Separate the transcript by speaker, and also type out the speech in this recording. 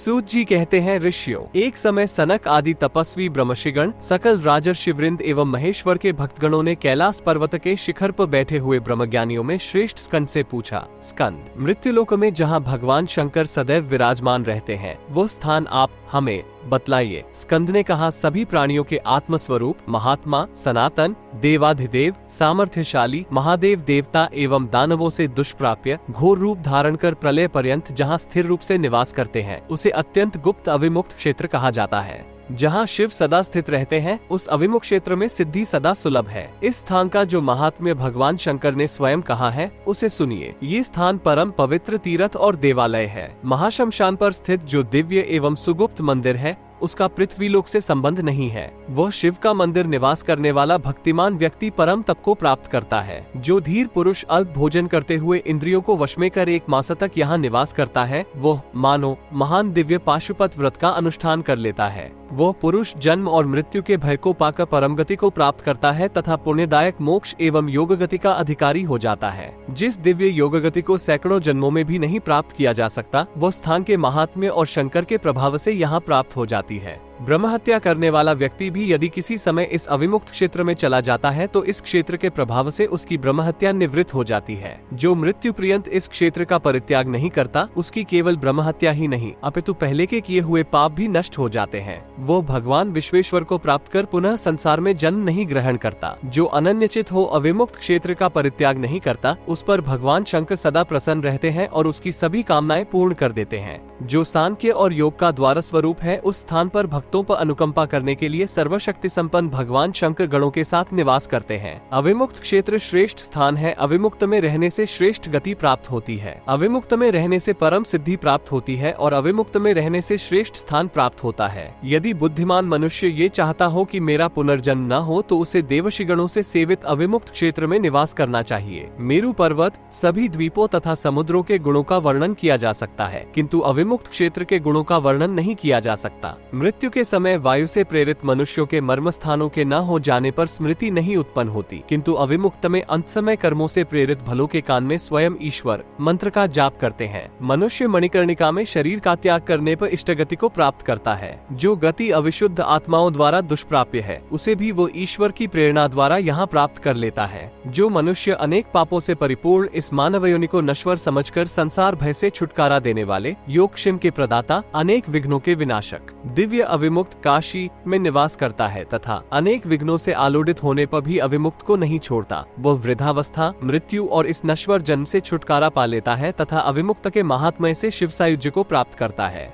Speaker 1: सूत जी कहते हैं, ऋषियों, एक समय सनक आदि तपस्वी ब्रह्मर्षिगण, सकल राजर्षिवृंद एवं महेश्वर के भक्तगणों ने कैलाश पर्वत के शिखर पर बैठे हुए ब्रह्मज्ञानियों में श्रेष्ठ स्कंद से पूछा, स्कंद, मृत्युलोक में जहाँ भगवान शंकर सदैव विराजमान रहते हैं, वो स्थान आप हमें बतलाइए। स्कंद ने कहा, सभी प्राणियों के आत्मस्वरूप, महात्मा, सनातन, देवाधिदेव, सामर्थ्यशाली, महादेव, देवता एवं दानवों से दुष्प्राप्य, घोर रूप धारण कर प्रलय पर्यंत जहाँ स्थिर रूप से निवास करते हैं, उसे अत्यंत गुप्त अविमुक्त क्षेत्र कहा जाता है। जहाँ शिव सदा स्थित रहते हैं, उस अविमुक्त क्षेत्र में सिद्धि सदा सुलभ है। इस स्थान का जो महात्म्य भगवान शंकर ने स्वयं कहा है, उसे सुनिए। ये स्थान परम पवित्र तीर्थ और देवालय है। महाशमशान पर स्थित जो दिव्य एवं सुगुप्त मंदिर है, उसका पृथ्वीलोक से संबंध नहीं है। वह शिव का मंदिर निवास करने वाला भक्तिमान व्यक्ति परम तप को प्राप्त करता है। जो धीर पुरुष अल्प भोजन करते हुए इंद्रियों को वश में कर 1 मास तक यहाँ निवास करता है, वह मानो महान दिव्य पाशुपत व्रत का अनुष्ठान कर लेता है। वह पुरुष जन्म और मृत्यु के भय को पाकर परम गति को प्राप्त करता है तथा पुण्यदायक मोक्ष एवं योग गति का अधिकारी हो जाता है। जिस दिव्य योग गति को सैकड़ों जन्मों में भी नहीं प्राप्त किया जा सकता, वह स्थान के महात्म्य और शंकर के प्रभाव से यहाँ प्राप्त हो जाती है। ब्रह्महत्या करने वाला व्यक्ति भी यदि किसी समय इस अविमुक्त क्षेत्र में चला जाता है, तो इस क्षेत्र के प्रभाव से उसकी ब्रह्महत्या निवृत्त हो जाती है। जो मृत्यु पर्यंत इस क्षेत्र का परित्याग नहीं करता, उसकी केवल ब्रह्महत्या ही नहीं, अपितु पहले के किए हुए पाप भी नष्ट हो जाते हैं। वो भगवान विश्वेश्वर को प्राप्त कर पुनः संसार में जन्म नहीं ग्रहण करता। जो अनन्यचित हो अविमुक्त क्षेत्र का परित्याग नहीं करता, उस पर भगवान शंकर सदा प्रसन्न रहते हैं और उसकी सभी कामनाएं पूर्ण कर देते हैं। जो सांख्य और योग का द्वार स्वरूप है, उस स्थान पर भक्तों पर अनुकंपा करने के लिए सर्वशक्ति संपन्न भगवान शंकर गणों के साथ निवास करते हैं। अविमुक्त क्षेत्र श्रेष्ठ स्थान है। अविमुक्त में रहने से श्रेष्ठ गति प्राप्त होती है। अविमुक्त में रहने से परम सिद्धि प्राप्त होती है और अविमुक्त में रहने से श्रेष्ठ स्थान प्राप्त होता है। यदि बुद्धिमान मनुष्य ये चाहता हो कि मेरा पुनर्जन्म न हो, तो उसे देवशिगणों से सेवित अविमुक्त क्षेत्र में निवास करना चाहिए। मेरु पर्वत, सभी द्वीपों तथा समुद्रों के गुणों का वर्णन किया जा सकता है, किंतु अविमुक्त क्षेत्र के गुणों का वर्णन नहीं किया जा सकता। मृत्यु के समय वायु से प्रेरित मनुष्यों के मर्म स्थानों के न हो जाने पर स्मृति नहीं उत्पन्न होती, किंतु अविमुक्त में अंत समय कर्मों से प्रेरित भलों के कान में स्वयं ईश्वर मंत्र का जाप करते हैं। मनुष्य मणिकर्णिका में शरीर का त्याग करने पर इष्ट गति को प्राप्त करता है। जो गति अविशुद्ध आत्माओं द्वारा दुष्प्राप्य है, उसे भी वो ईश्वर की प्रेरणा द्वारा यहाँ प्राप्त कर लेता है। जो मनुष्य अनेक पापों से परिपूर्ण इस मानव योनि को नश्वर समझकर संसार भय से छुटकारा देने वाले, योगक्षेम के प्रदाता, अनेक विघ्नों के विनाशक, दिव्य अविमुक्त काशी में निवास करता है तथा अनेक विघ्नों से आलोड़ित होने पर भी अविमुक्त को नहीं छोड़ता, वह वृद्धावस्था, मृत्यु और इस नश्वर जन्म से छुटकारा पा लेता है तथा अविमुक्त के महात्म्य से शिव सायुज्य को प्राप्त करता है।